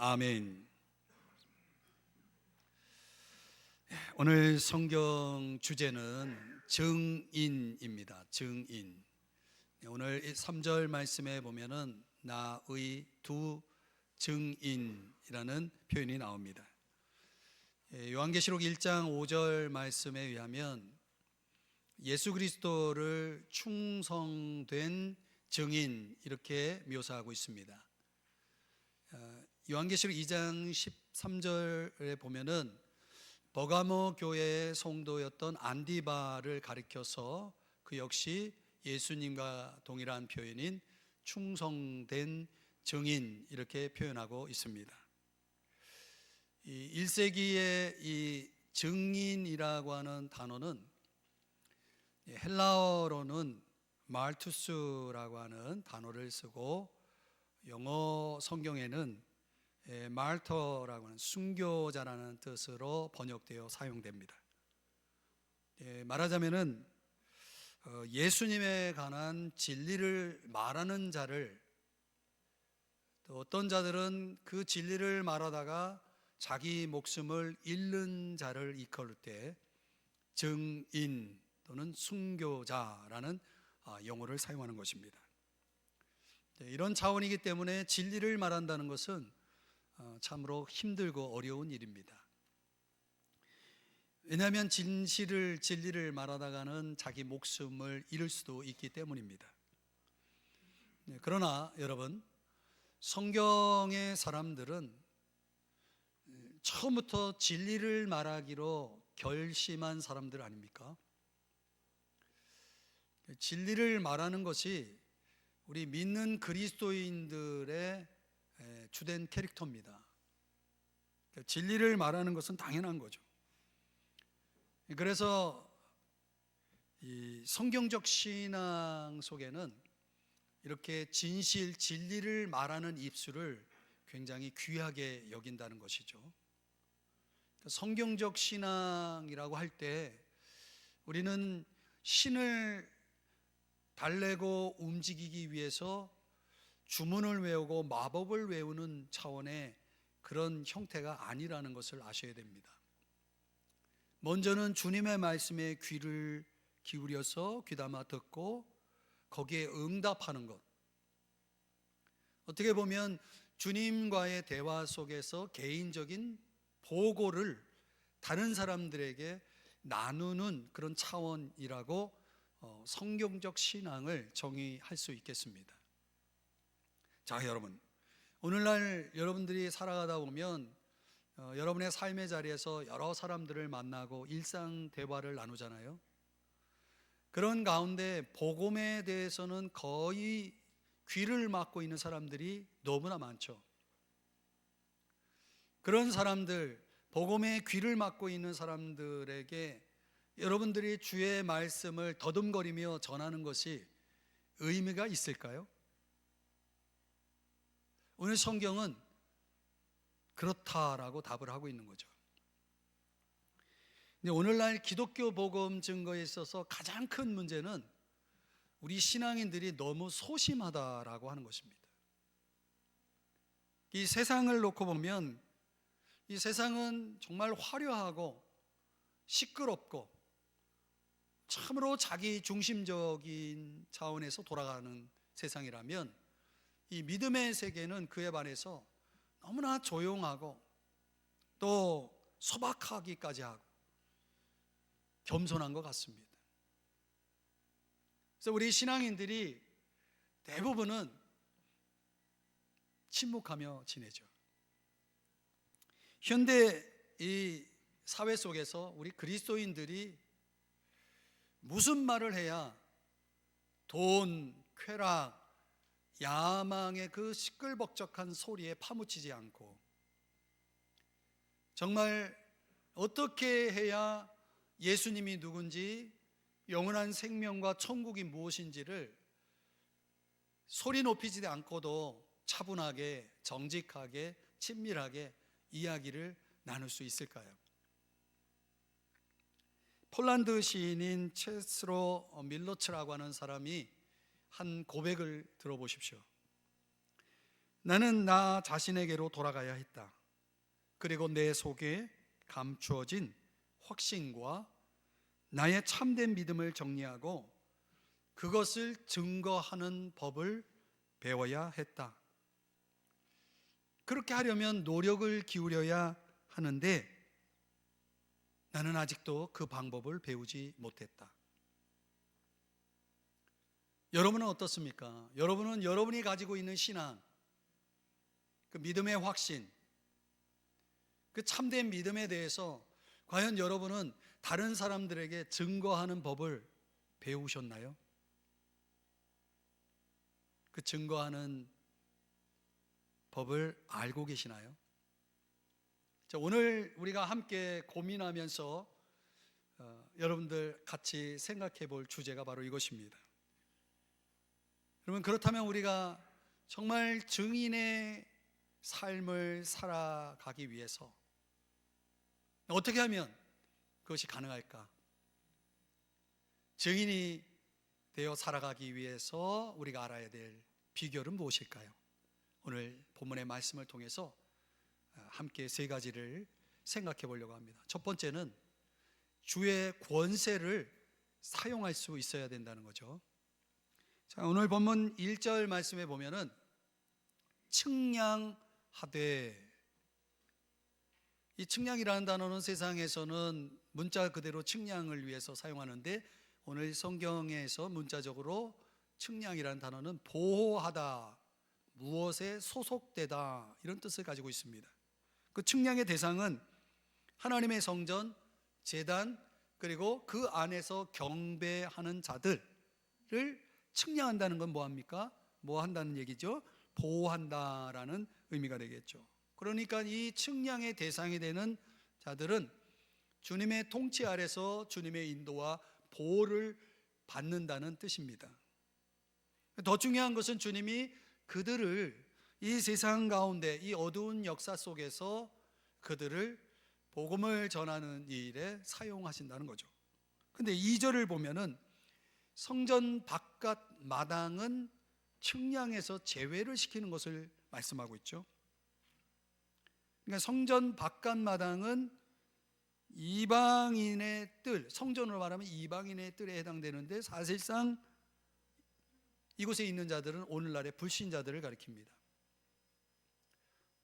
아멘. 오늘 성경 주제는 증인입니다. 증인. 오늘 3절 말씀에 보면은 나의 두 증인이라는 표현이 나옵니다. 요한계시록 1장 5절 말씀에 의하면 예수 그리스도를 충성된 증인 이렇게 묘사하고 있습니다. 요한계시록 2장 13절에 보면은 버가모 교회의 성도였던 안디바를 가리켜서 그 역시 예수님과 동일한 표현인 충성된 증인 이렇게 표현하고 있습니다. 이 1세기의 이 증인이라고 하는 단어는 헬라어로는 말투스라고 하는 단어를 쓰고 영어 성경에는 말터라고 하는 순교자라는 뜻으로 번역되어 사용됩니다. 말하자면은 예수님에 관한 진리를 말하는 자를, 또 어떤 자들은 그 진리를 말하다가 자기 목숨을 잃는 자를 일컬을 때 증인 또는 순교자라는 용어를 사용하는 것입니다. 이런 차원이기 때문에 진리를 말한다는 것은 참으로 힘들고 어려운 일입니다. 왜냐하면 진리를 말하다가는 자기 목숨을 잃을 수도 있기 때문입니다. 그러나 여러분, 성경의 사람들은 처음부터 진리를 말하기로 결심한 사람들 아닙니까? 진리를 말하는 것이 우리 믿는 그리스도인들의 주된 캐릭터입니다. 진리를 말하는 것은 당연한 거죠. 그래서 이 성경적 신앙 속에는 이렇게 진리를 말하는 입술을 굉장히 귀하게 여긴다는 것이죠. 성경적 신앙이라고 할 때 우리는 신을 달래고 움직이기 위해서 주문을 외우고 마법을 외우는 차원의 그런 형태가 아니라는 것을 아셔야 됩니다. 먼저는 주님의 말씀에 귀를 기울여서 귀담아 듣고 거기에 응답하는 것. 어떻게 보면 주님과의 대화 속에서 개인적인 보고를 다른 사람들에게 나누는 그런 차원이라고 성경적 신앙을 정의할 수 있겠습니다. 자, 여러분, 오늘날 여러분들이 살아가다 보면 여러분의 삶의 자리에서 여러 사람들을 만나고 일상 대화를 나누잖아요. 그런 가운데 복음에 대해서는 거의 귀를 막고 있는 사람들이 너무나 많죠. 그런 사람들, 복음에 귀를 막고 있는 사람들에게 여러분들이 주의 말씀을 더듬거리며 전하는 것이 의미가 있을까요? 오늘 성경은 그렇다라고 답을 하고 있는 거죠. 근데 오늘날 기독교 복음 증거에 있어서 가장 큰 문제는 우리 신앙인들이 너무 소심하다라고 하는 것입니다. 이 세상을 놓고 보면 이 세상은 정말 화려하고 시끄럽고 참으로 자기 중심적인 차원에서 돌아가는 세상이라면 이 믿음의 세계는 그에 반해서 너무나 조용하고 또 소박하기까지 하고 겸손한 것 같습니다. 그래서 우리 신앙인들이 대부분은 침묵하며 지내죠. 현대 이 사회 속에서 우리 그리스도인들이 무슨 말을 해야 돈, 쾌락, 야망의 그 시끌벅적한 소리에 파묻히지 않고 정말 어떻게 해야 예수님이 누군지 영원한 생명과 천국이 무엇인지를 소리 높이지 않고도 차분하게, 정직하게, 친밀하게 이야기를 나눌 수 있을까요? 폴란드 시인인 체스로 밀로츠라고 하는 사람이 한 고백을 들어보십시오. 나는 나 자신에게로 돌아가야 했다. 그리고 내 속에 감추어진 확신과 나의 참된 믿음을 정리하고 그것을 증거하는 법을 배워야 했다. 그렇게 하려면 노력을 기울여야 하는데 나는 아직도 그 방법을 배우지 못했다. 여러분은 어떻습니까? 여러분은 여러분이 가지고 있는 신앙, 그 믿음의 확신, 그 참된 믿음에 대해서 과연 여러분은 다른 사람들에게 증거하는 법을 배우셨나요? 그 증거하는 법을 알고 계시나요? 자, 오늘 우리가 함께 고민하면서 여러분들 같이 생각해 볼 주제가 바로 이것입니다. 여러분, 그렇다면 우리가 정말 증인의 삶을 살아가기 위해서 어떻게 하면 그것이 가능할까? 증인이 되어 살아가기 위해서 우리가 알아야 될 비결은 무엇일까요? 오늘 본문의 말씀을 통해서 함께 세 가지를 생각해 보려고 합니다. 첫 번째는 주의 권세를 사용할 수 있어야 된다는 거죠. 자, 오늘 본문 1절 말씀에 보면은 측량하되, 이 측량이라는 단어는 세상에서는 문자 그대로 측량을 위해서 사용하는데 오늘 성경에서 문자적으로 측량이라는 단어는 보호하다, 무엇에 소속되다 이런 뜻을 가지고 있습니다. 그 측량의 대상은 하나님의 성전, 제단, 그리고 그 안에서 경배하는 자들을 측량한다는 건 뭐합니까? 뭐 한다는 얘기죠? 보호한다라는 의미가 되겠죠. 그러니까 이 측량의 대상이 되는 자들은 주님의 통치 아래서 주님의 인도와 보호를 받는다는 뜻입니다. 더 중요한 것은 주님이 그들을 이 세상 가운데 이 어두운 역사 속에서 그들을 복음을 전하는 일에 사용하신다는 거죠. 근데 2절을 보면은 성전 바깥 마당은 측량에서 제외를 시키는 것을 말씀하고 있죠. 그러니까 성전 바깥 마당은 이방인의 뜰, 성전으로 말하면 이방인의 뜰에 해당되는데 사실상 이곳에 있는 자들은 오늘날의 불신자들을 가리킵니다.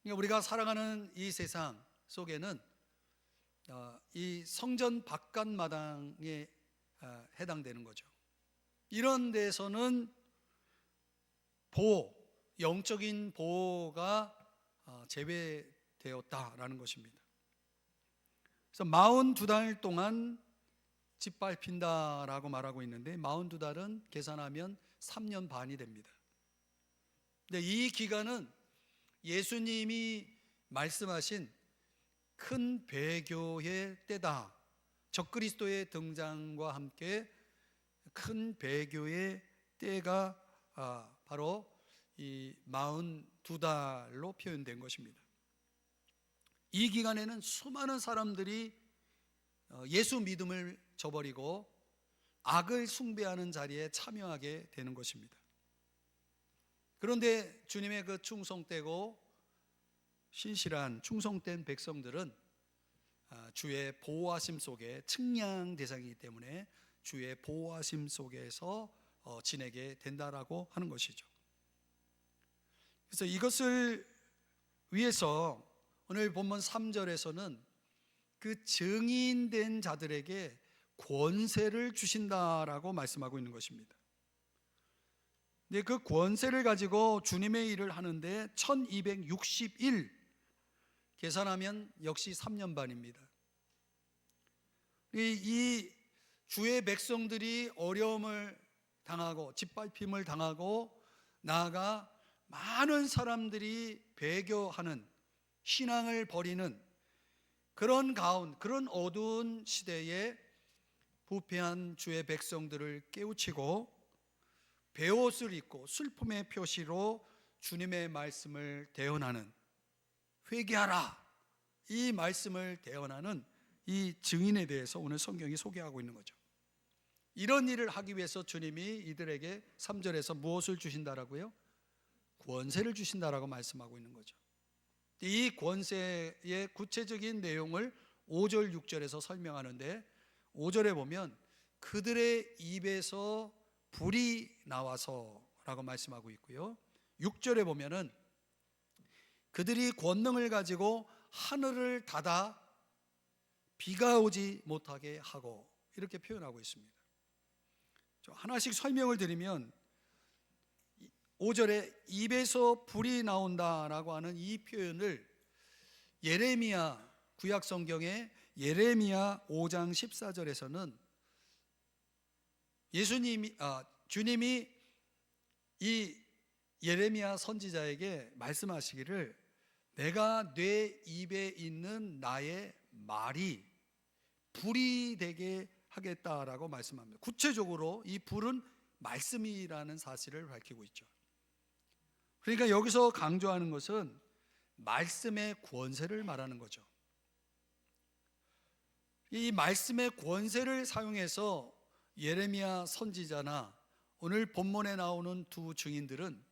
그러니까 우리가 살아가는 이 세상 속에는 이 성전 바깥 마당에 해당되는 거죠. 이런 데서는 보호, 영적인 보호가 제외되었다라는 것입니다. 그래서 42달 동안 짓밟힌다라고 말하고 있는데 42달은 계산하면 3년 반이 됩니다. 근데 이 기간은 예수님이 말씀하신 큰 배교의 때다. 적그리스도의 등장과 함께 큰 배교의 때가 바로 이 42달로 표현된 것입니다. 이 기간에는 수많은 사람들이 예수 믿음을 저버리고 악을 숭배하는 자리에 참여하게 되는 것입니다. 그런데 주님의 그 충성되고 신실한 충성된 백성들은 주의 보호하심 속에 측량 대상이기 때문에 주의 보호하심 속에서 지내게 된다라고 하는 것이죠. 그래서 이것을 위해서 오늘 본문 3절에서는 그 증인된 자들에게 권세를 주신다라고 말씀하고 있는 것입니다. 근데 그 권세를 가지고 주님의 일을 하는데 1261 계산하면 역시 3년 반입니다. 이 주의 백성들이 어려움을 당하고 짓밟힘을 당하고 나아가 많은 사람들이 배교하는 신앙을 버리는 그런 그런 어두운 시대에 부패한 주의 백성들을 깨우치고 베옷을 입고 슬픔의 표시로 주님의 말씀을 대언하는, 회개하라, 이 말씀을 대언하는 이 증인에 대해서 오늘 성경이 소개하고 있는 거죠. 이런 일을 하기 위해서 주님이 이들에게 3절에서 무엇을 주신다라고요? 권세를 주신다라고 말씀하고 있는 거죠. 이 권세의 구체적인 내용을 5절 6절에서 설명하는데, 5절에 보면 그들의 입에서 불이 나와서 라고 말씀하고 있고요, 6절에 보면은 그들이 권능을 가지고 하늘을 닫아 비가 오지 못하게 하고, 이렇게 표현하고 있습니다. 하나씩 설명을 드리면, 5절에 입에서 불이 나온다라고 하는 이 표현을 예레미야, 구약 성경의 예레미야 5장 14절에서는 주님이 이 예레미야 선지자에게 말씀하시기를, 내가 내 입에 있는 나의 말이 불이 되게 하겠다라고 말씀합니다. 구체적으로 이 불은 말씀이라는 사실을 밝히고 있죠. 그러니까 여기서 강조하는 것은 말씀의 권세를 말하는 거죠. 이 말씀의 권세를 사용해서 예레미야 선지자나 오늘 본문에 나오는 두 증인들은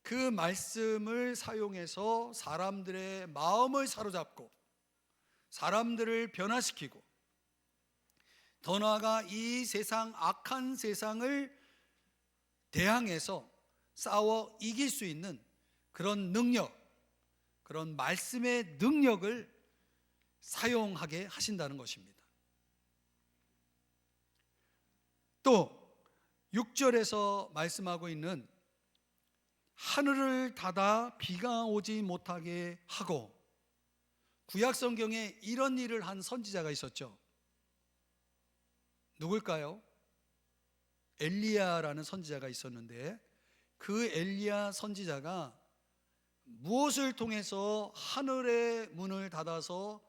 그 말씀을 사용해서 사람들의 마음을 사로잡고 사람들을 변화시키고, 더 나아가 이 세상, 악한 세상을 대항해서 싸워 이길 수 있는 그런 능력, 그런 말씀의 능력을 사용하게 하신다는 것입니다. 또 6절에서 말씀하고 있는 하늘을 닫아 비가 오지 못하게 하고, 구약 성경에 이런 일을 한 선지자가 있었죠. 누굴까요? 엘리야라는 선지자가 있었는데, 그 엘리야 선지자가 무엇을 통해서 하늘의 문을 닫아서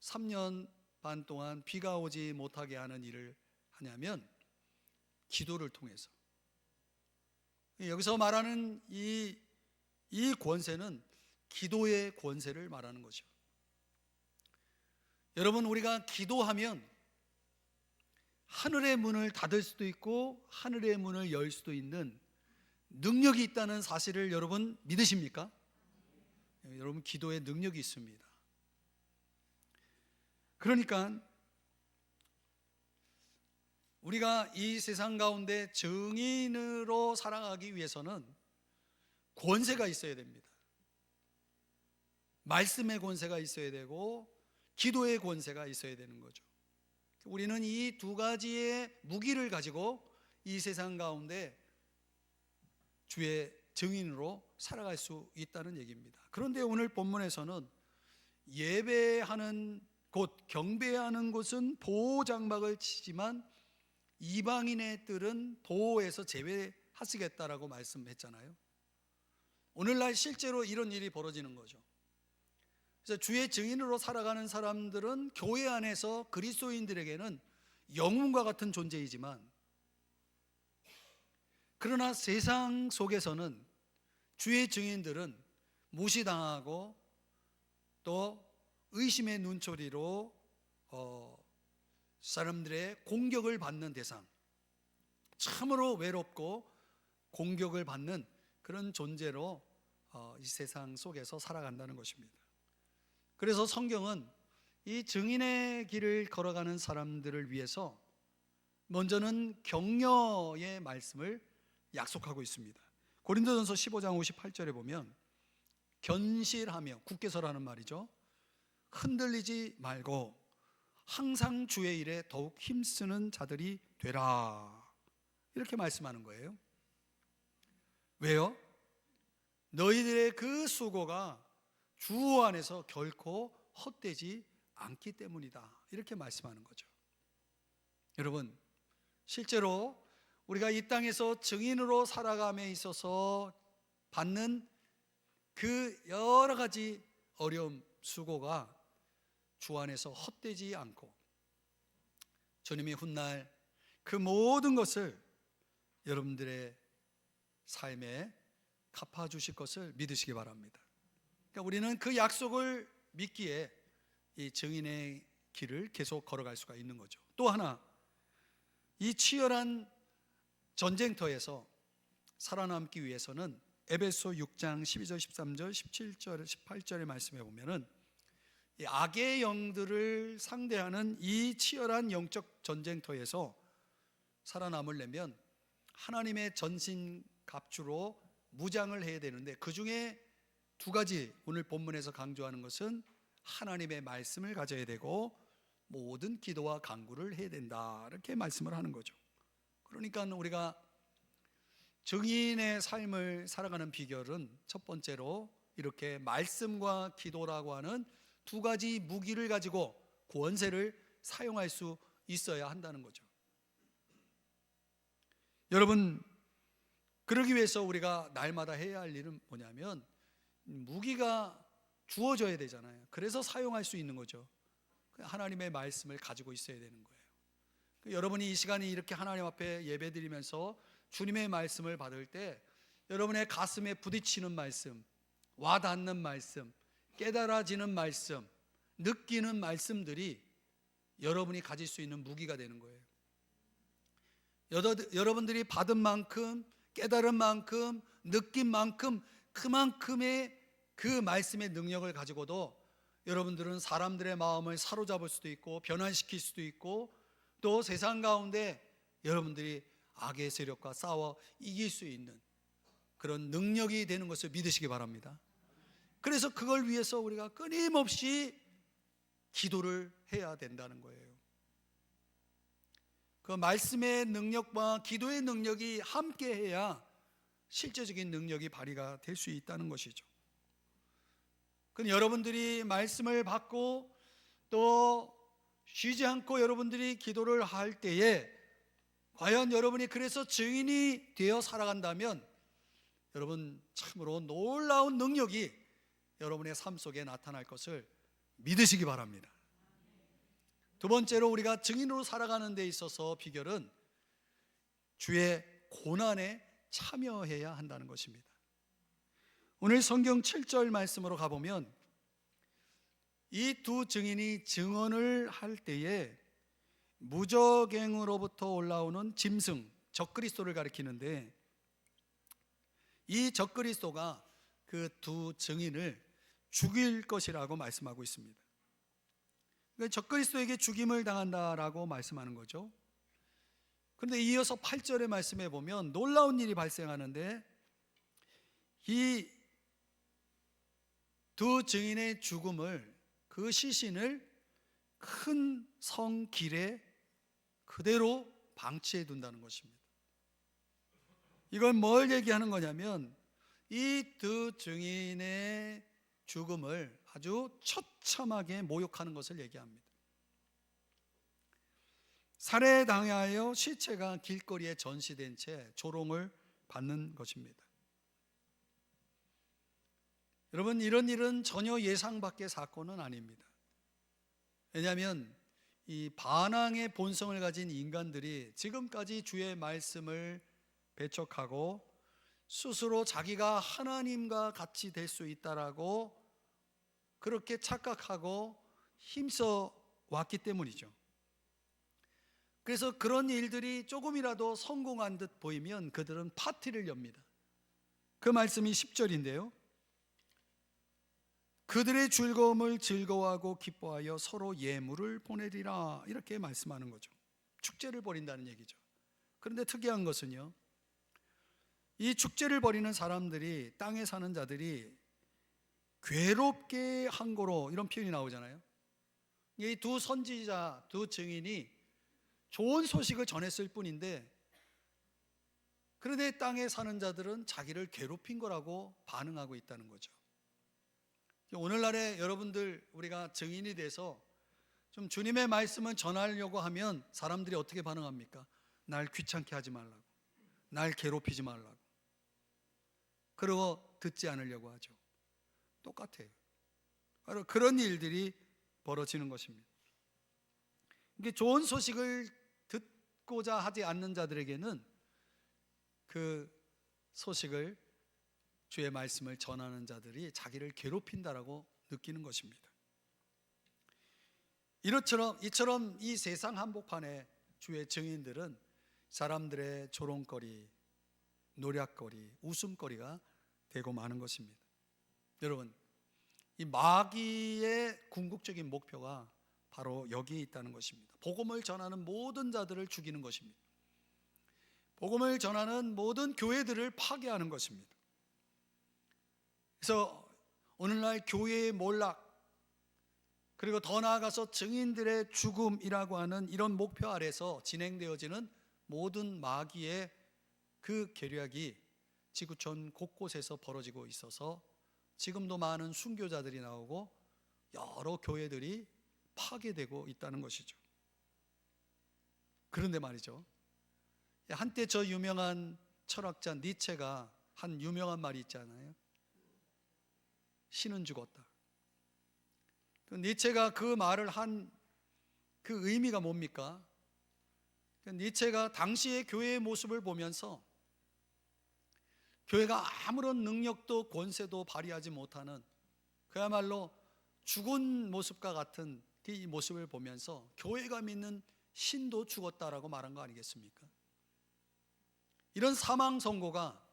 3년 반 동안 비가 오지 못하게 하는 일을 하냐면, 기도를 통해서. 여기서 말하는 이 권세는 기도의 권세를 말하는 거죠. 여러분, 우리가 기도하면 하늘의 문을 닫을 수도 있고 하늘의 문을 열 수도 있는 능력이 있다는 사실을 여러분 믿으십니까? 여러분, 기도에 능력이 있습니다. 그러니까 우리가 이 세상 가운데 증인으로 살아가기 위해서는 권세가 있어야 됩니다. 말씀의 권세가 있어야 되고 기도의 권세가 있어야 되는 거죠. 우리는 이 두 가지의 무기를 가지고 이 세상 가운데 주의 증인으로 살아갈 수 있다는 얘기입니다. 그런데 오늘 본문에서는 예배하는 곳, 경배하는 곳은 보호 장막을 치지만 이방인의 뜰은 보호에서 제외하시겠다라고 말씀했잖아요. 오늘날 실제로 이런 일이 벌어지는 거죠. 그래서 주의 증인으로 살아가는 사람들은 교회 안에서 그리스도인들에게는 영웅과 같은 존재이지만, 그러나 세상 속에서는 주의 증인들은 무시당하고 또 의심의 눈초리로 사람들의 공격을 받는 대상, 참으로 외롭고 공격을 받는 그런 존재로 이 세상 속에서 살아간다는 것입니다. 그래서 성경은 이 증인의 길을 걸어가는 사람들을 위해서 먼저는 격려의 말씀을 약속하고 있습니다. 고린도전서 15장 58절에 보면 견실하며, 굳게 서라는 말이죠, 흔들리지 말고 항상 주의 일에 더욱 힘쓰는 자들이 되라, 이렇게 말씀하는 거예요. 왜요? 너희들의 그 수고가 주 안에서 결코 헛되지 않기 때문이다, 이렇게 말씀하는 거죠. 여러분, 실제로 우리가 이 땅에서 증인으로 살아감에 있어서 받는 그 여러 가지 어려움, 수고가 주 안에서 헛되지 않고 주님이 훗날 그 모든 것을 여러분들의 삶에 갚아주실 것을 믿으시기 바랍니다. 그러니까 우리는 그 약속을 믿기에 이 증인의 길을 계속 걸어갈 수가 있는 거죠. 또 하나, 이 치열한 전쟁터에서 살아남기 위해서는 에베소 6장 12절, 13절, 17절, 18절의 말씀에 보면은 이 악의 영들을 상대하는 이 치열한 영적 전쟁터에서 살아남으려면 하나님의 전신갑주로 무장을 해야 되는데, 그 중에 두 가지 오늘 본문에서 강조하는 것은 하나님의 말씀을 가져야 되고 모든 기도와 간구를 해야 된다, 이렇게 말씀을 하는 거죠. 그러니까 우리가 증인의 삶을 살아가는 비결은 첫 번째로 이렇게 말씀과 기도라고 하는 두 가지 무기를 가지고 권세를 사용할 수 있어야 한다는 거죠. 여러분, 그러기 위해서 우리가 날마다 해야 할 일은 뭐냐면 무기가 주어져야 되잖아요. 그래서 사용할 수 있는 거죠. 하나님의 말씀을 가지고 있어야 되는 거예요. 여러분이 이 시간에 이렇게 하나님 앞에 예배드리면서 주님의 말씀을 받을 때 여러분의 가슴에 부딪히는 말씀, 와닿는 말씀, 깨달아지는 말씀, 느끼는 말씀들이 여러분이 가질 수 있는 무기가 되는 거예요. 여러분들이 받은 만큼, 깨달은 만큼, 느낀 만큼, 그만큼의 그 말씀의 능력을 가지고도 여러분들은 사람들의 마음을 사로잡을 수도 있고 변화시킬 수도 있고, 또 세상 가운데 여러분들이 악의 세력과 싸워 이길 수 있는 그런 능력이 되는 것을 믿으시기 바랍니다. 그래서 그걸 위해서 우리가 끊임없이 기도를 해야 된다는 거예요. 그 말씀의 능력과 기도의 능력이 함께 해야 실제적인 능력이 발휘가 될 수 있다는 것이죠. 그럼 여러분들이 말씀을 받고 또 쉬지 않고 여러분들이 기도를 할 때에 과연 여러분이 그래서 증인이 되어 살아간다면 여러분 참으로 놀라운 능력이 여러분의 삶 속에 나타날 것을 믿으시기 바랍니다. 두 번째로 우리가 증인으로 살아가는 데 있어서 비결은 주의 고난에 참여해야 한다는 것입니다. 오늘 성경 7절 말씀으로 가보면 이 두 증인이 증언을 할 때에 무적행으로부터 올라오는 짐승, 적그리스도를 가리키는데, 이 적그리스도가 그 두 증인을 죽일 것이라고 말씀하고 있습니다. 그러니까 적그리스도에게 죽임을 당한다라고 말씀하는 거죠. 그런데 이어서 8절의 말씀에 보면 놀라운 일이 발생하는데, 이 두 증인의 죽음을, 그 시신을 큰 성 길에 그대로 방치해 둔다는 것입니다. 이건 뭘 얘기하는 거냐면 이 두 증인의 죽음을 아주 처참하게 모욕하는 것을 얘기합니다. 살해당하여 시체가 길거리에 전시된 채 조롱을 받는 것입니다. 여러분, 이런 일은 전혀 예상 밖의 사건은 아닙니다. 왜냐하면 이 반항의 본성을 가진 인간들이 지금까지 주의 말씀을 배척하고 스스로 자기가 하나님과 같이 될 수 있다라고 그렇게 착각하고 힘써 왔기 때문이죠. 그래서 그런 일들이 조금이라도 성공한 듯 보이면 그들은 파티를 엽니다. 그 말씀이 10절인데요. 그들의 즐거움을 즐거워하고 기뻐하여 서로 예물을 보내리라, 이렇게 말씀하는 거죠. 축제를 벌인다는 얘기죠. 그런데 특이한 것은요, 이 축제를 벌이는 사람들이, 땅에 사는 자들이 괴롭게 한 거로, 이런 표현이 나오잖아요. 이 두 선지자, 두 증인이 좋은 소식을 전했을 뿐인데, 그런데 땅에 사는 자들은 자기를 괴롭힌 거라고 반응하고 있다는 거죠. 오늘날에 여러분들, 우리가 증인이 돼서 좀 주님의 말씀을 전하려고 하면 사람들이 어떻게 반응합니까? 날 귀찮게 하지 말라고, 날 괴롭히지 말라고, 그러고 듣지 않으려고 하죠. 똑같아요. 바로 그런 일들이 벌어지는 것입니다. 이게 좋은 소식을 듣고자 하지 않는 자들에게는 그 소식을, 주의 말씀을 전하는 자들이 자기를 괴롭힌다라고 느끼는 것입니다. 이처럼 이 세상 한복판에 주의 증인들은 사람들의 조롱거리, 노략거리, 웃음거리가 되고 마는 것입니다. 여러분, 이 마귀의 궁극적인 목표가 바로 여기에 있다는 것입니다. 복음을 전하는 모든 자들을 죽이는 것입니다. 복음을 전하는 모든 교회들을 파괴하는 것입니다. 그래서 오늘날 교회의 몰락, 그리고 더 나아가서 증인들의 죽음이라고 하는 이런 목표 아래서 진행되어지는 모든 마귀의 그 계략이 지구촌 곳곳에서 벌어지고 있어서 지금도 많은 순교자들이 나오고 여러 교회들이 파괴되고 있다는 것이죠. 그런데 말이죠, 한때 저 유명한 철학자 니체가 한 유명한 말이 있잖아요. 신은 죽었다. 니체가 그 말을 한 그 의미가 뭡니까? 니체가 당시의 교회의 모습을 보면서 교회가 아무런 능력도 권세도 발휘하지 못하는 그야말로 죽은 모습과 같은 이 모습을 보면서 교회가 믿는 신도 죽었다라고 말한 거 아니겠습니까? 이런 사망 선고가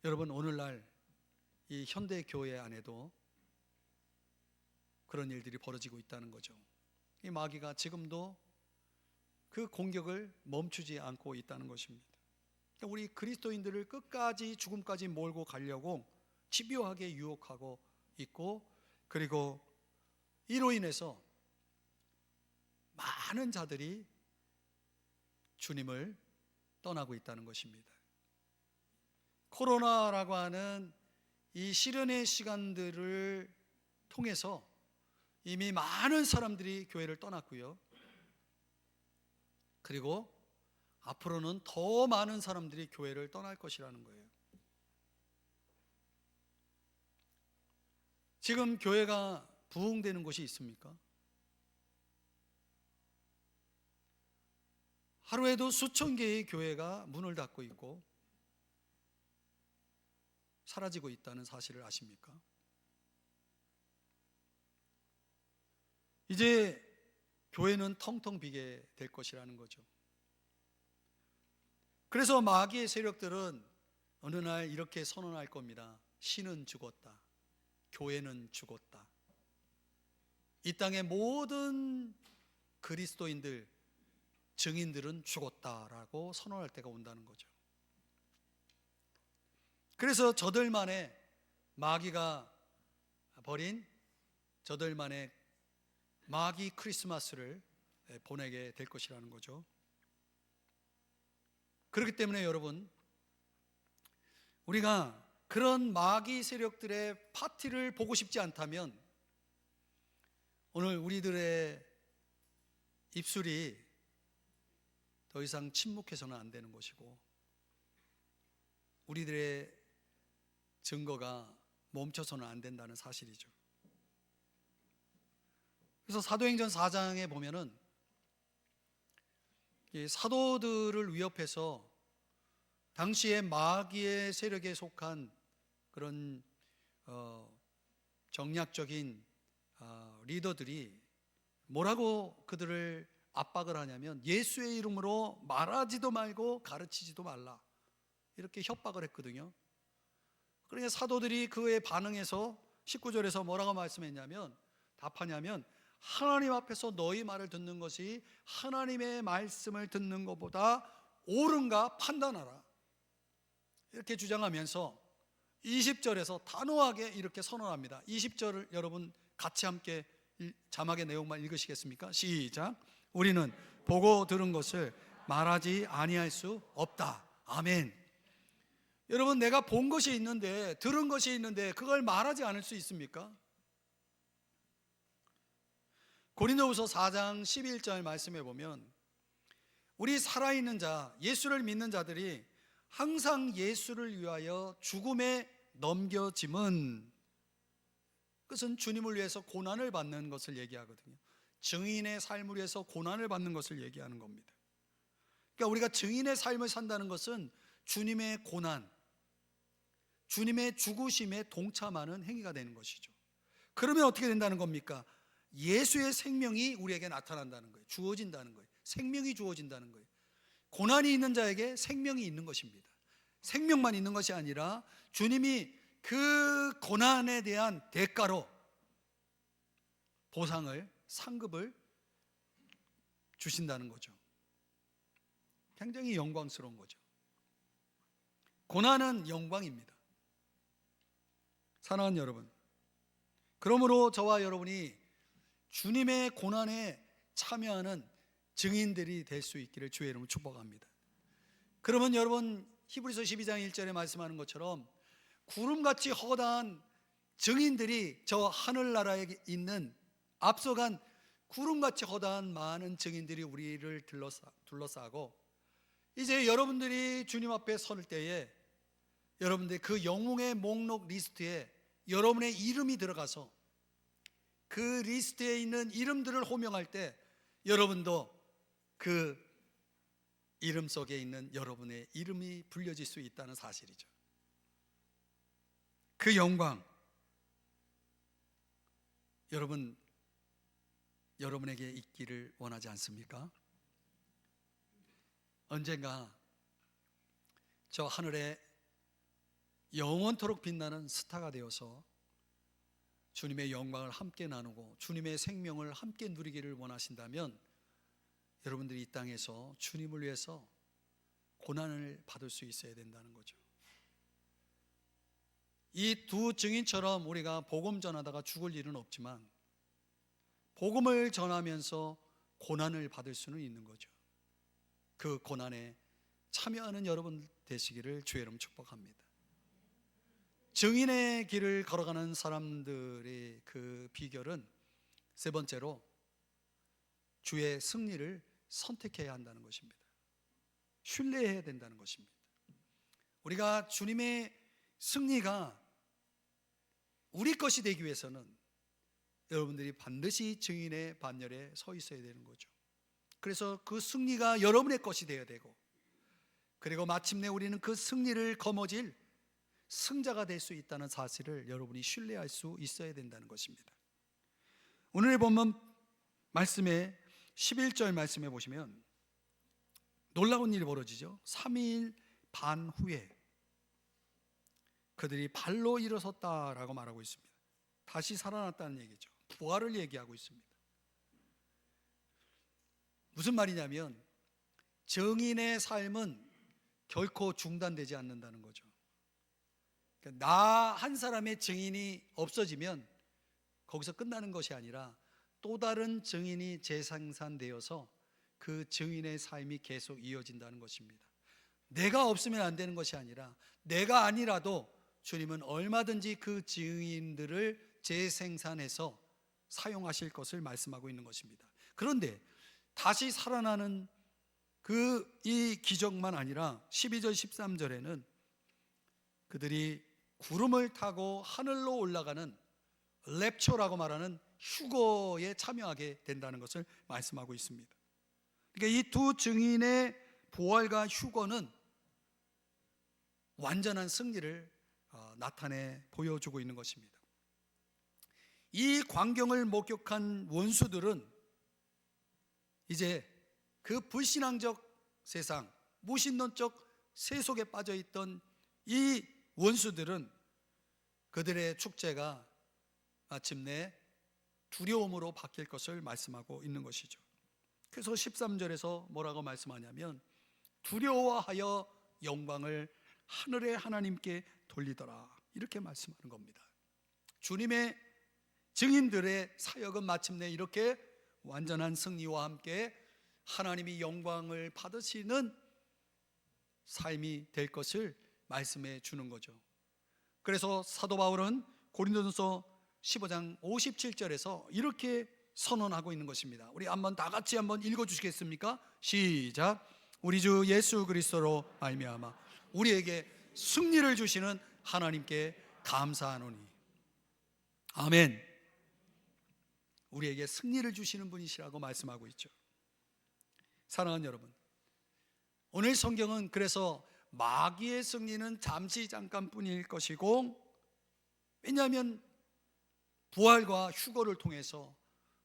여러분 오늘날 이 현대 교회 안에도 그런 일들이 벌어지고 있다는 거죠. 이 마귀가 지금도 그 공격을 멈추지 않고 있다는 것입니다. 우리 그리스도인들을 끝까지 죽음까지 몰고 가려고 집요하게 유혹하고 있고, 그리고 이로 인해서 많은 자들이 주님을 떠나고 있다는 것입니다. 코로나라고 하는 이 시련의 시간들을 통해서 이미 많은 사람들이 교회를 떠났고요, 그리고 앞으로는 더 많은 사람들이 교회를 떠날 것이라는 거예요. 지금 교회가 부흥되는 곳이 있습니까? 하루에도 수천 개의 교회가 문을 닫고 있고 사라지고 있다는 사실을 아십니까? 이제 교회는 텅텅 비게 될 것이라는 거죠. 그래서 마귀의 세력들은 어느 날 이렇게 선언할 겁니다. 신은 죽었다. 교회는 죽었다. 이 땅의 모든 그리스도인들, 증인들은 죽었다라고 선언할 때가 온다는 거죠. 그래서 저들만의 마귀가 벌인 저들만의 마귀 크리스마스를 보내게 될 것이라는 거죠. 그렇기 때문에 여러분, 우리가 그런 마귀 세력들의 파티를 보고 싶지 않다면 오늘 우리들의 입술이 더 이상 침묵해서는 안 되는 것이고, 우리들의 증거가 멈춰서는 안 된다는 사실이죠. 그래서 사도행전 4장에 보면은 이 사도들을 위협해서 당시에 마귀의 세력에 속한 그런 정략적인 리더들이 뭐라고 그들을 압박을 하냐면 예수의 이름으로 말하지도 말고 가르치지도 말라, 이렇게 협박을 했거든요. 그러니까 사도들이 그에 반응해서 19절에서 뭐라고 말씀했냐면, 답하냐면 하나님 앞에서 너희 말을 듣는 것이 하나님의 말씀을 듣는 것보다 옳은가 판단하라, 이렇게 주장하면서 20절에서 단호하게 이렇게 선언합니다. 20절을 여러분 같이 함께 자막의 내용만 읽으시겠습니까? 시작. 우리는 보고 들은 것을 말하지 아니할 수 없다. 아멘. 여러분, 내가 본 것이 있는데, 들은 것이 있는데 그걸 말하지 않을 수 있습니까? 고린도후서 4장 11절 말씀해 보면 우리 살아있는 자, 예수를 믿는 자들이 항상 예수를 위하여 죽음에 넘겨짐은, 그것은 주님을 위해서 고난을 받는 것을 얘기하거든요. 증인의 삶을 위해서 고난을 받는 것을 얘기하는 겁니다. 그러니까 우리가 증인의 삶을 산다는 것은 주님의 고난, 주님의 죽으심에 동참하는 행위가 되는 것이죠. 그러면 어떻게 된다는 겁니까? 예수의 생명이 우리에게 나타난다는 거예요. 주어진다는 거예요. 생명이 주어진다는 거예요. 고난이 있는 자에게 생명이 있는 것입니다. 생명만 있는 것이 아니라 주님이 그 고난에 대한 대가로 보상을, 상급을 주신다는 거죠. 굉장히 영광스러운 거죠. 고난은 영광입니다. 사랑하는 여러분, 그러므로 저와 여러분이 주님의 고난에 참여하는 증인들이 될 수 있기를 주의 이름으로 축복합니다. 그러면 여러분, 히브리서 12장 1절에 말씀하는 것처럼 구름같이 허다한 증인들이 저 하늘나라에 있는 앞서간 구름같이 허다한 많은 증인들이 우리를 둘러싸고 이제 여러분들이 주님 앞에 설 때에 여러분들이 그 영웅의 목록 리스트에 여러분의 이름이 들어가서 그 리스트에 있는 이름들을 호명할 때 여러분도 그 이름 속에 있는 여러분의 이름이 불려질 수 있다는 사실이죠. 그 영광, 여러분에게 있기를 원하지 않습니까? 언젠가 저 하늘에 영원토록 빛나는 스타가 되어서 주님의 영광을 함께 나누고 주님의 생명을 함께 누리기를 원하신다면 여러분들이 이 땅에서 주님을 위해서 고난을 받을 수 있어야 된다는 거죠. 이 두 증인처럼 우리가 복음 전하다가 죽을 일은 없지만 복음을 전하면서 고난을 받을 수는 있는 거죠. 그 고난에 참여하는 여러분 되시기를 주의 이름 축복합니다. 증인의 길을 걸어가는 사람들의 그 비결은 세 번째로 주의 승리를 선택해야 한다는 것입니다. 신뢰해야 된다는 것입니다. 우리가 주님의 승리가 우리 것이 되기 위해서는 여러분들이 반드시 증인의 반열에 서 있어야 되는 거죠. 그래서 그 승리가 여러분의 것이 되어야 되고, 그리고 마침내 우리는 그 승리를 거머쥘 승자가 될 수 있다는 사실을 여러분이 신뢰할 수 있어야 된다는 것입니다. 오늘의 본문 말씀에 11절 말씀해 보시면 놀라운 일이 벌어지죠. 3일 반 후에 그들이 발로 일어섰다라고 말하고 있습니다. 다시 살아났다는 얘기죠. 부활을 얘기하고 있습니다. 무슨 말이냐면 증인의 삶은 결코 중단되지 않는다는 거죠. 나 한 사람의 증인이 없어지면 거기서 끝나는 것이 아니라 또 다른 증인이 재생산되어서 그 증인의 삶이 계속 이어진다는 것입니다. 내가 없으면 안 되는 것이 아니라 내가 아니라도 주님은 얼마든지 그 증인들을 재생산해서 사용하실 것을 말씀하고 있는 것입니다. 그런데 다시 살아나는 이 기적만 아니라 12절 13절에는 그들이 구름을 타고 하늘로 올라가는 랩처라고 말하는 휴거에 참여하게 된다는 것을 말씀하고 있습니다. 그러니까 이 두 증인의 부활과 휴거는 완전한 승리를 나타내 보여주고 있는 것입니다. 이 광경을 목격한 원수들은 이제 그 불신앙적 세상, 무신론적 세속에 빠져있던 이 원수들은 그들의 축제가 마침내 두려움으로 바뀔 것을 말씀하고 있는 것이죠. 그래서 13절에서 뭐라고 말씀하냐면 두려워하여 영광을 하늘의 하나님께 돌리더라, 이렇게 말씀하는 겁니다. 주님의 증인들의 사역은 마침내 이렇게 완전한 승리와 함께 하나님이 영광을 받으시는 삶이 될 것을 말씀해 주는 거죠. 그래서 사도 바울은 고린도전서 15장 57절에서 이렇게 선언하고 있는 것입니다. 우리 한번 다 같이 한번 읽어 주시겠습니까? 시작. 우리 주 예수 그리스도로 말미암아 우리에게 승리를 주시는 하나님께 감사하노니. 아멘. 우리에게 승리를 주시는 분이시라고 말씀하고 있죠. 사랑하는 여러분, 오늘 성경은 그래서 마귀의 승리는 잠시 잠깐뿐일 것이고, 왜냐하면 부활과 휴거를 통해서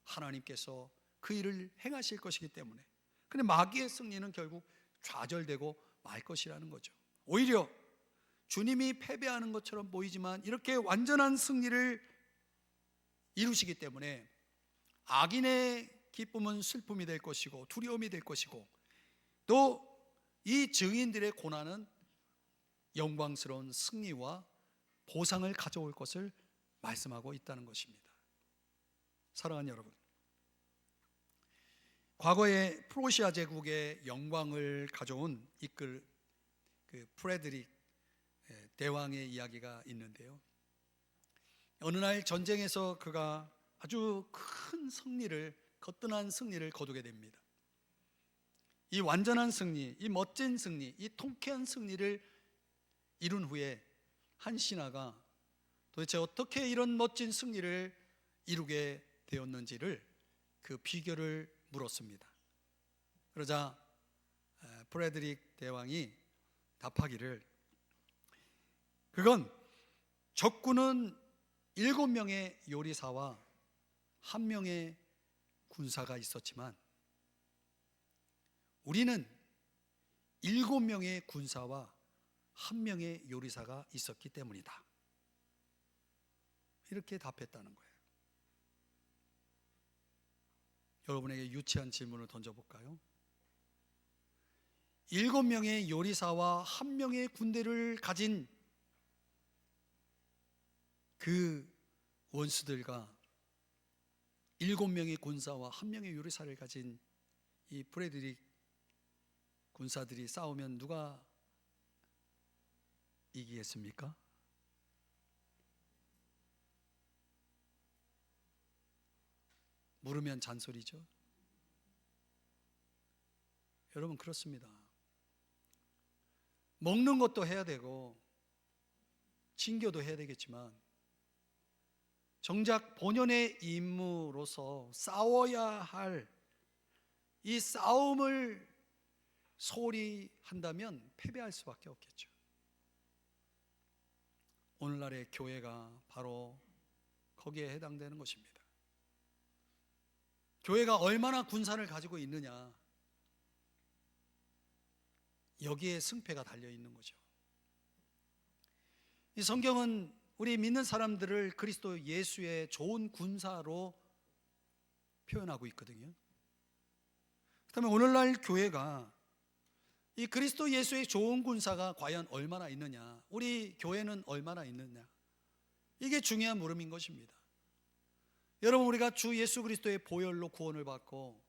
하나님께서 그 일을 행하실 것이기 때문에. 근데 마귀의 승리는 결국 좌절되고 말 것이라는 거죠. 오히려 주님이 패배하는 것처럼 보이지만 이렇게 완전한 승리를 이루시기 때문에 악인의 기쁨은 슬픔이 될 것이고 두려움이 될 것이고, 또 이 증인들의 고난은 영광스러운 승리와 보상을 가져올 것을 말씀하고 있다는 것입니다. 사랑하는 여러분, 과거에 프로시아 제국의 영광을 가져온 그 프레드릭 대왕의 이야기가 있는데요, 어느 날 전쟁에서 그가 아주 큰 승리를, 거뜬한 승리를 거두게 됩니다. 이 완전한 승리, 이 멋진 승리, 이 통쾌한 승리를 이룬 후에 한 신하가 도대체 어떻게 이런 멋진 승리를 이루게 되었는지를, 그 비결을 물었습니다. 그러자 프레드릭 대왕이 답하기를, 그건 적군은 7명의 요리사와 1명의 군사가 있었지만 우리는 7명의 군사와 1명의 요리사가 있었기 때문이다. 이렇게 답했다는 거예요. 여러분에게 유치한 질문을 던져볼까요? 7명의 요리사와 1명의 군대를 가진 그 원수들과 7명의 군사와 1명의 요리사를 가진 이 프레드릭 군사들이 싸우면 누가 이기겠습니까? 물으면 잔소리죠. 여러분, 그렇습니다. 먹는 것도 해야 되고 친교도 해야 되겠지만 정작 본연의 임무로서 싸워야 할 이 싸움을 소홀히 한다면 패배할 수밖에 없겠죠. 오늘날의 교회가 바로 거기에 해당되는 것입니다. 교회가 얼마나 군사를 가지고 있느냐, 여기에 승패가 달려 있는 거죠. 이 성경은 우리 믿는 사람들을 그리스도 예수의 좋은 군사로 표현하고 있거든요. 그렇다면 오늘날 교회가 이 그리스도 예수의 좋은 군사가 과연 얼마나 있느냐, 우리 교회는 얼마나 있느냐, 이게 중요한 물음인 것입니다. 여러분, 우리가 주 예수 그리스도의 보혈로 구원을 받고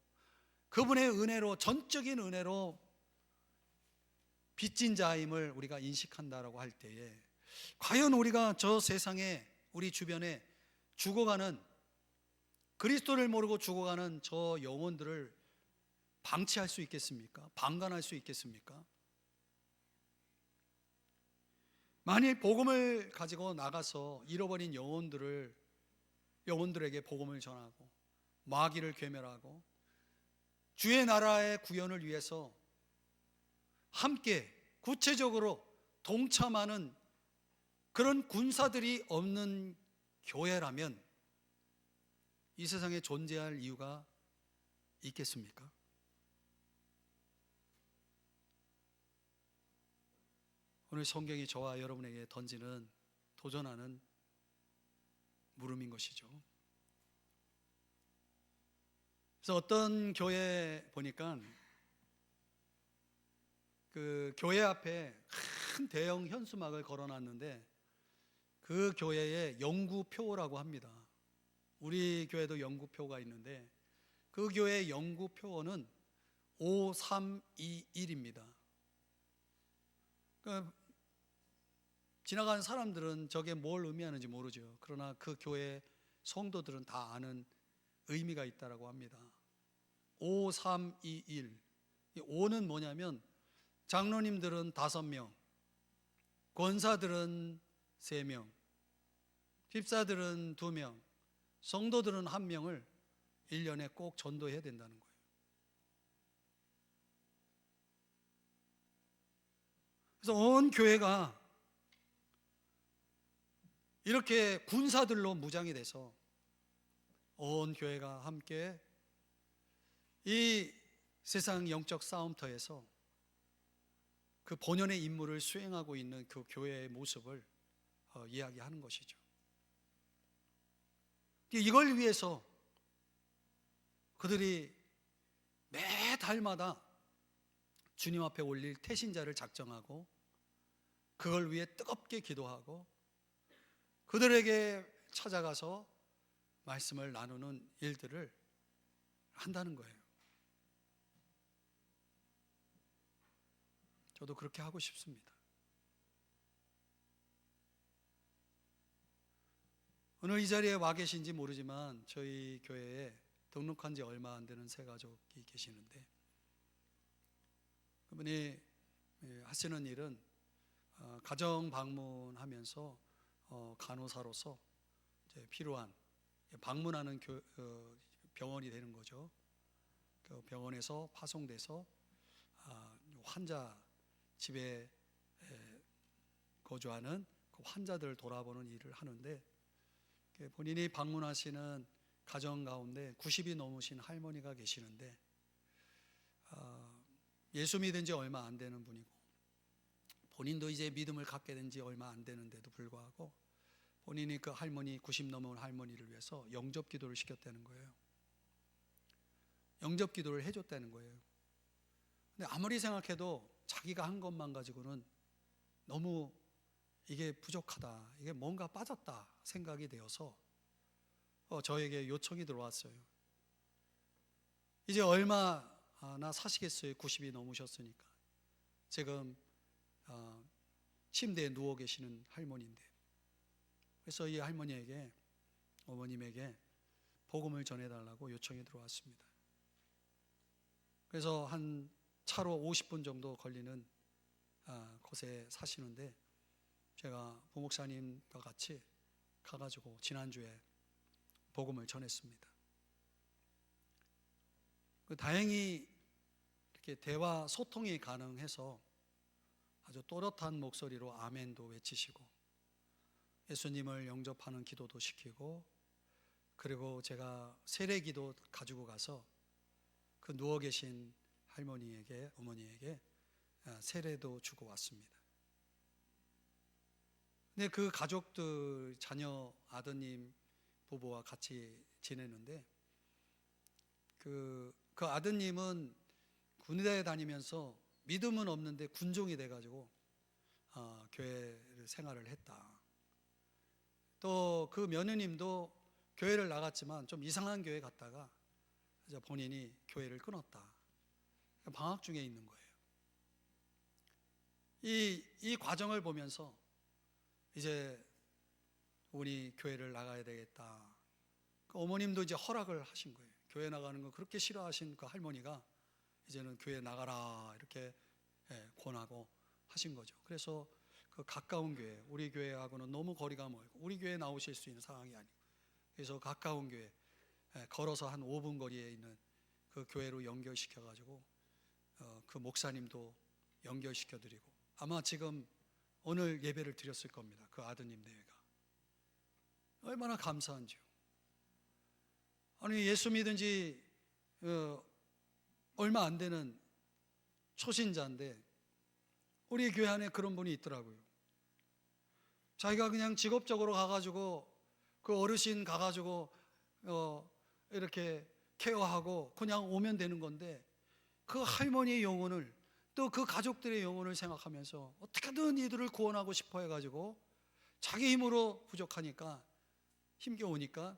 그분의 은혜로, 전적인 은혜로 빚진 자임을 우리가 인식한다라고 할 때에 과연 우리가 저 세상에, 우리 주변에 죽어가는, 그리스도를 모르고 죽어가는 저 영혼들을 방치할 수 있겠습니까? 방관할 수 있겠습니까? 만일 복음을 가지고 나가서 잃어버린 영혼들에게 복음을 전하고 마귀를 괴멸하고 주의 나라의 구현을 위해서 함께 구체적으로 동참하는 그런 군사들이 없는 교회라면 이 세상에 존재할 이유가 있겠습니까? 오늘 성경이 저와 여러분에게 던지는, 도전하는 물음인 것이죠. 그래서 어떤 교회 보니까 그 교회 앞에 큰 대형 현수막을 걸어놨는데 그 교회에 영구표라고 합니다. 우리 교회도 영구표가 있는데 그 교회의 영구표어는 5321입니다. 그러니까 지나가는 사람들은 저게 뭘 의미하는지 모르죠. 그러나 그 교회 성도들은 다 아는 의미가 있다라고 합니다. 5321. 이 5는 뭐냐면 장로님들은 5명, 권사들은 3명, 집사들은 2명, 성도들은 1명을 1년에 꼭 전도해야 된다는 거예요. 그래서 온 교회가 이렇게 군사들로 무장이 돼서 온 교회가 함께 이 세상 영적 싸움터에서 그 본연의 임무를 수행하고 있는 그 교회의 모습을 이야기하는 것이죠. 이걸 위해서 그들이 매달마다 주님 앞에 올릴 태신자를 작정하고 그걸 위해 뜨겁게 기도하고 그들에게 찾아가서 말씀을 나누는 일들을 한다는 거예요. 저도 그렇게 하고 싶습니다. 오늘 이 자리에 와 계신지 모르지만 저희 교회에 등록한 지 얼마 안 되는 새 가족이 계시는데, 그분이 하시는 일은 가정 방문하면서 간호사로서 이제 필요한 방문하는 병원이 되는 거죠. 그 병원에서 파송돼서 환자 집에 거주하는 그 환자들을 돌아보는 일을 하는데, 본인이 방문하시는 가정 가운데 90이 넘으신 할머니가 계시는데 예수 믿은 지 얼마 안 되는 분이고 본인도 이제 믿음을 갖게 된 지 얼마 안 되는데도 불구하고 본인이 그 할머니, 90 넘은 할머니를 위해서 영접 기도를 시켰다는 거예요. 영접 기도를 해줬다는 거예요. 근데 아무리 생각해도 자기가 한 것만 가지고는 너무 이게 부족하다, 이게 뭔가 빠졌다 생각이 되어서 저에게 요청이 들어왔어요. 이제 얼마나 사시겠어요? 90이 넘으셨으니까. 지금 침대에 누워 계시는 할머니인데, 그래서 이 할머니에게, 어머님에게 복음을 전해달라고 요청이 들어왔습니다. 그래서 한 차로 50분 정도 걸리는 곳에 사시는데, 제가 부목사님과 같이 가가지고 지난주에 복음을 전했습니다. 다행히 이렇게 대화 소통이 가능해서 아주 또렷한 목소리로 아멘도 외치시고 예수님을 영접하는 기도도 시키고, 그리고 제가 세례기도 가지고 가서 그 누워 계신 할머니에게, 어머니에게 세례도 주고 왔습니다. 근데 그 가족들, 자녀, 아드님 부부와 같이 지내는데 그 아드님은 군대에 다니면서 믿음은 없는데 군종이 돼가지고 교회 생활을 했다. 또 그 며느님도 교회를 나갔지만 좀 이상한 교회 갔다가 이제 본인이 교회를 끊었다. 방학 중에 있는 거예요. 이 과정을 보면서 이제 우리 교회를 나가야 되겠다. 그 어머님도 이제 허락을 하신 거예요. 교회 나가는 거 그렇게 싫어하신 그 할머니가 이제는 교회 나가라 이렇게 권하고 하신 거죠. 그래서 그 가까운 교회, 우리 교회하고는 너무 거리가 멀고 우리 교회에 나오실 수 있는 상황이 아니고, 그래서 가까운 교회, 걸어서 한 5분 거리에 있는 그 교회로 연결시켜가지고 그 목사님도 연결시켜드리고, 아마 지금 오늘 예배를 드렸을 겁니다. 그 아드님 내외가 얼마나 감사한지요. 아니, 예수 믿은 지 얼마 안 되는 초신자인데 우리 교회 안에 그런 분이 있더라고요. 자기가 그냥 직업적으로 가가지고 그 어르신 가가지고 이렇게 케어하고 그냥 오면 되는 건데, 그 할머니의 영혼을, 또 그 가족들의 영혼을 생각하면서 어떻게든 이들을 구원하고 싶어 해가지고 자기 힘으로 부족하니까, 힘겨우니까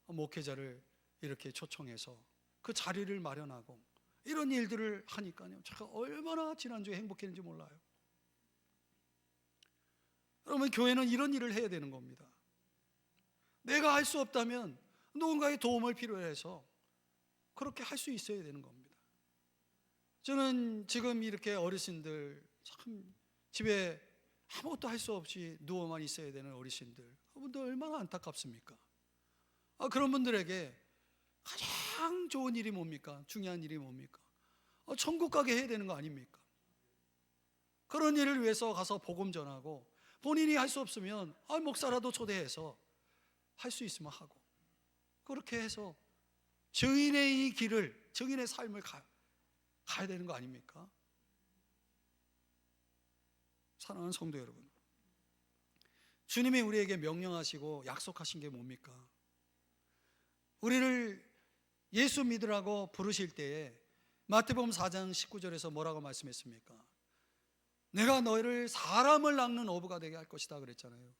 목회자를 이렇게 초청해서 그 자리를 마련하고 이런 일들을 하니까요, 제가 얼마나 지난주에 행복했는지 몰라요. 그러면 교회는 이런 일을 해야 되는 겁니다. 내가 할 수 없다면 누군가의 도움을 필요해서 그렇게 할 수 있어야 되는 겁니다. 저는 지금 이렇게 어르신들, 참 집에 아무것도 할 수 없이 누워만 있어야 되는 어르신들, 그분들 얼마나 안타깝습니까? 그런 분들에게 가장 좋은 일이 뭡니까? 중요한 일이 뭡니까? 천국 가게 해야 되는 거 아닙니까? 그런 일을 위해서 가서 복음 전하고, 본인이 할 수 없으면 목사라도 초대해서 할 수 있으면 하고, 그렇게 해서 증인의 이 길을, 증인의 삶을 가야 되는 거 아닙니까? 사랑하는 성도 여러분, 주님이 우리에게 명령하시고 약속하신 게 뭡니까? 우리를 예수 믿으라고 부르실 때에 마태복음 4장 19절에서 뭐라고 말씀했습니까? 내가 너희를 사람을 낚는 어부가 되게 할 것이다 그랬잖아요.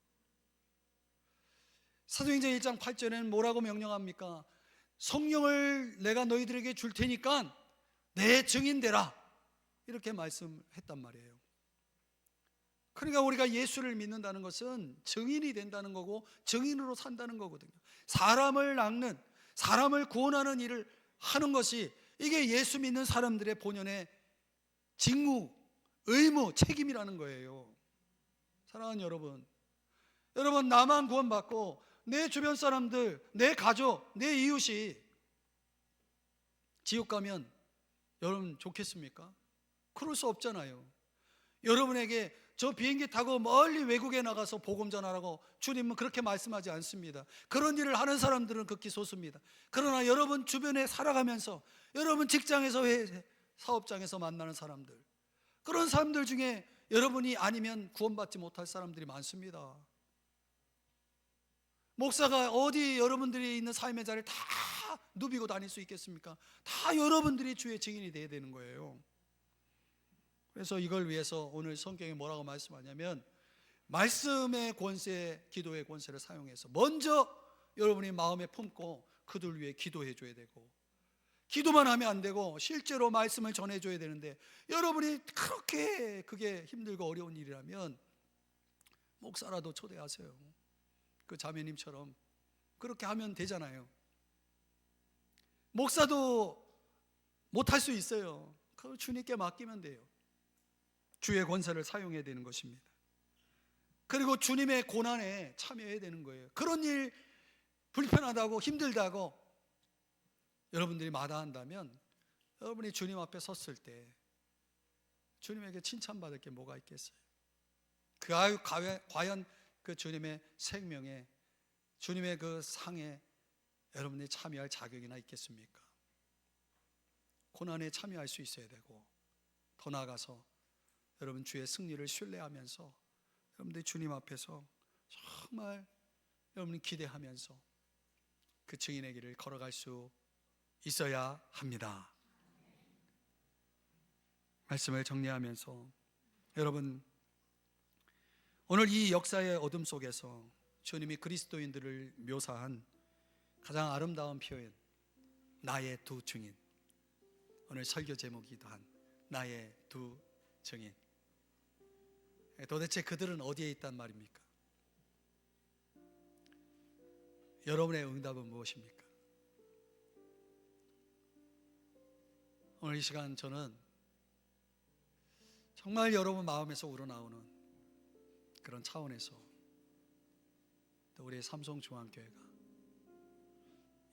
사도행전 1장 8절에는 뭐라고 명령합니까? 성령을 내가 너희들에게 줄 테니까 내 증인 되라, 이렇게 말씀했단 말이에요. 그러니까 우리가 예수를 믿는다는 것은 증인이 된다는 거고 증인으로 산다는 거거든요. 사람을 낚는, 사람을 구원하는 일을 하는 것이, 이게 예수 믿는 사람들의 본연의 직무, 의무, 책임이라는 거예요. 사랑하는 여러분, 나만 구원받고 내 주변 사람들, 내 가족, 내 이웃이 지옥 가면 여러분 좋겠습니까? 그럴 수 없잖아요. 여러분에게 저 비행기 타고 멀리 외국에 나가서 복음 전하라고 주님은 그렇게 말씀하지 않습니다. 그런 일을 하는 사람들은 극히 소수입니다. 그러나 여러분 주변에 살아가면서, 여러분 직장에서, 사업장에서 만나는 사람들, 그런 사람들 중에 여러분이 아니면 구원받지 못할 사람들이 많습니다. 목사가 어디 여러분들이 있는 삶의 자리를 다 누비고 다닐 수 있겠습니까? 다 여러분들이 주의 증인이 되어야 되는 거예요. 그래서 이걸 위해서 오늘 성경에 뭐라고 말씀하냐면, 말씀의 권세, 기도의 권세를 사용해서 먼저 여러분이 마음에 품고 그들 위해 기도해 줘야 되고, 기도만 하면 안 되고 실제로 말씀을 전해 줘야 되는데, 여러분이 그렇게 그게 힘들고 어려운 일이라면 목사라도 초대하세요. 그 자매님처럼 그렇게 하면 되잖아요. 목사도 못할 수 있어요. 그걸 주님께 맡기면 돼요. 주의 권세를 사용해야 되는 것입니다. 그리고 주님의 고난에 참여해야 되는 거예요. 그런 일 불편하다고, 힘들다고 여러분들이 마다한다면, 여러분이 주님 앞에 섰을 때 주님에게 칭찬받을 게 뭐가 있겠어요? 과연 그 주님의 생명에, 주님의 그 상에 여러분이 참여할 자격이나 있겠습니까? 고난에 참여할 수 있어야 되고, 더 나아가서 여러분 주의 승리를 신뢰하면서 여러분들이 주님 앞에서 정말 여러분이 기대하면서 그 증인의 길을 걸어갈 수 있어야 합니다. 말씀을 정리하면서, 여러분 오늘 이 역사의 어둠 속에서 주님이 그리스도인들을 묘사한 가장 아름다운 표현, 나의 두 증인. 오늘 설교 제목이기도 한 나의 두 증인. 도대체 그들은 어디에 있단 말입니까? 여러분의 응답은 무엇입니까? 오늘 이 시간 저는 정말 여러분 마음에서 우러나오는 그런 차원에서, 또 우리 삼성중앙교회가,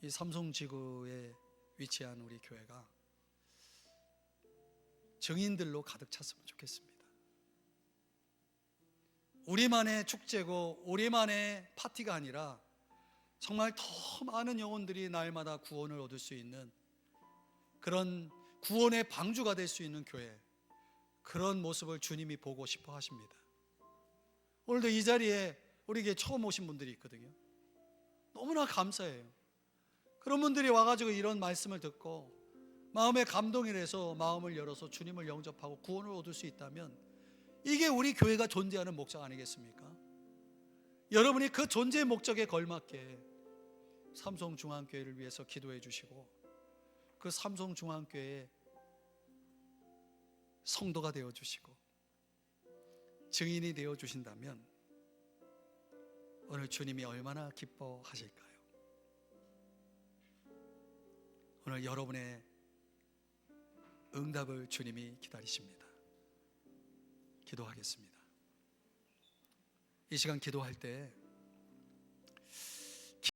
이 삼성지구에 위치한 우리 교회가 증인들로 가득 찼으면 좋겠습니다. 우리만의 축제고 우리만의 파티가 아니라 정말 더 많은 영혼들이 날마다 구원을 얻을 수 있는 그런 구원의 방주가 될 수 있는 교회, 그런 모습을 주님이 보고 싶어 하십니다. 오늘도 이 자리에 우리에게 처음 오신 분들이 있거든요. 너무나 감사해요. 그런 분들이 와가지고 이런 말씀을 듣고 마음에 감동이 돼서 마음을 열어서 주님을 영접하고 구원을 얻을 수 있다면, 이게 우리 교회가 존재하는 목적 아니겠습니까? 여러분이 그 존재의 목적에 걸맞게 삼성중앙교회를 위해서 기도해 주시고, 그 삼성중앙교회의 성도가 되어 주시고 증인이 되어 주신다면 오늘 주님이 얼마나 기뻐하실까요? 오늘 여러분의 응답을 주님이 기다리십니다. 기도하겠습니다. 이 시간 기도할 때